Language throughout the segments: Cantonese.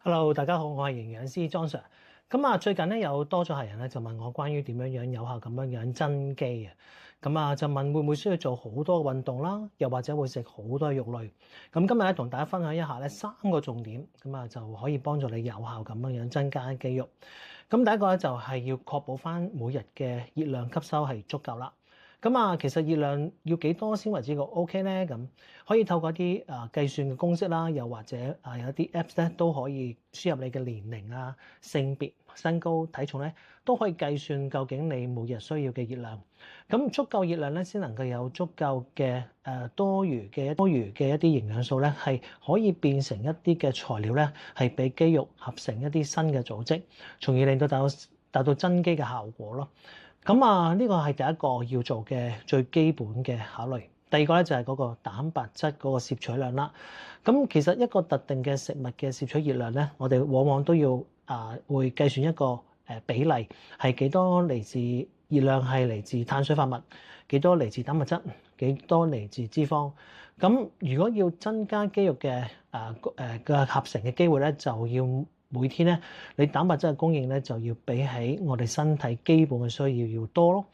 Hello，大家好，我係營養師莊 Sir。最近咧有多咗客人咧就問我關於點樣有效咁樣增肌啊。就問會唔會需要做好多運動啦，又或者會食好多肉類。今日咧同大家分享一下咧3個重點，就可以幫助你有效咁樣增加肌肉。第一個咧就係要確保翻每日嘅熱量吸收係足夠啦。其實熱量要幾多先為之個 OK 咧？可以透過一啲計算嘅公式啦，又或者有一啲 Apps 咧都可以輸入你嘅年齡啊、性別、身高、體重咧，都可以計算究竟你每日需要嘅熱量。足夠熱量咧，先能夠有足夠嘅多餘嘅一啲營養素咧，係可以變成一啲嘅材料咧，係俾肌肉合成一啲新嘅組織，從而令到達到增肌嘅效果咯。呢個係第一個要做嘅最基本嘅考慮。第二個咧就係嗰個蛋白質嗰個攝取量啦。其實一個特定嘅食物嘅攝取熱量咧，我哋往往都要會計算一個比例，係幾多嚟自熱量係嚟自碳水化合物，幾多嚟自蛋白質，幾多嚟自脂肪。如果要增加肌肉嘅合成嘅機會咧，就要每天咧，你蛋白質嘅供應咧就要比起我哋身體基本嘅需要多咯。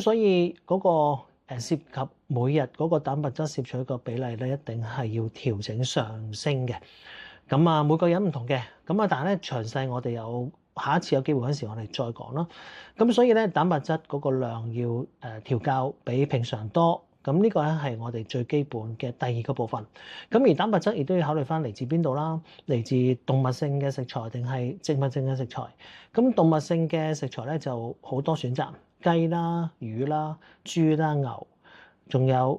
所以嗰個涉及每日嗰個蛋白質攝取個比例咧，一定係要調整上升嘅。每個人唔同嘅，但係咧詳細我哋有下一次有機會嗰時我哋再講咯。所以咧蛋白質嗰個量要調校比平常多。呢個咧係我哋最基本嘅第二個部分。而蛋白質亦都要考慮翻嚟自邊度啦，嚟自動物性嘅食材定係植物性嘅食材。動物性嘅食材咧就好多選擇，雞啦、魚啦、豬啦、牛，仲有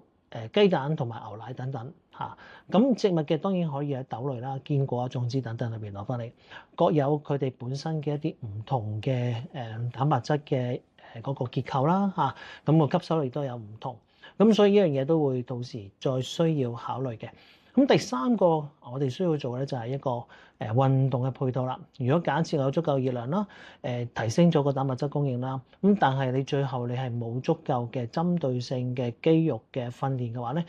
雞蛋同埋牛奶等等嚇。植物嘅當然可以喺豆類啦、堅果啊、種子等等裏邊攞翻嚟，各有佢哋本身嘅一啲唔同嘅蛋白質嘅嗰個結構啦嚇。個吸收力都有唔同。所以呢樣嘢都會到時再需要考慮嘅。第三個我哋需要做嘅咧就係一個運動嘅配套啦。如果假設有足夠熱量啦，提升咗個蛋白質供應啦，但係你最後你係冇足夠嘅針對性嘅肌肉嘅訓練嘅話咧，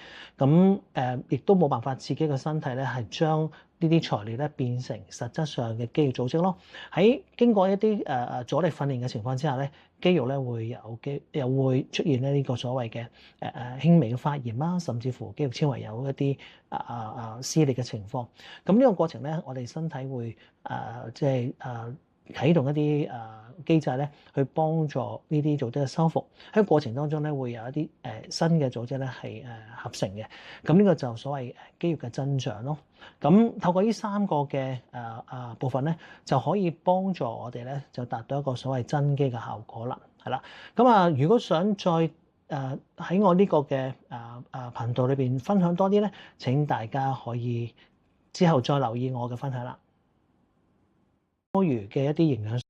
亦都冇辦法刺激個身體咧係將呢啲材料咧變成實質上嘅肌肉組織咯。喺經過一啲阻力訓練嘅情況之下咧，肌肉咧又會出現呢個所謂嘅輕微嘅發炎啦，甚至乎肌肉纖維有一啲撕裂嘅情況。呢個過程咧，我哋身體會啟動一啲機制咧，去幫助呢啲組織嘅修復。喺過程當中咧，會有一啲新嘅組織咧係合成嘅。呢個就所謂肌肉嘅增長咯。透過呢3個嘅部分咧，就可以幫助我哋咧就達到一個所謂增肌嘅效果啦。係啦。如果想再喺我呢個嘅頻道裏邊分享多啲咧，請大家可以之後再留意我嘅分享啦。多餘嘅一啲營養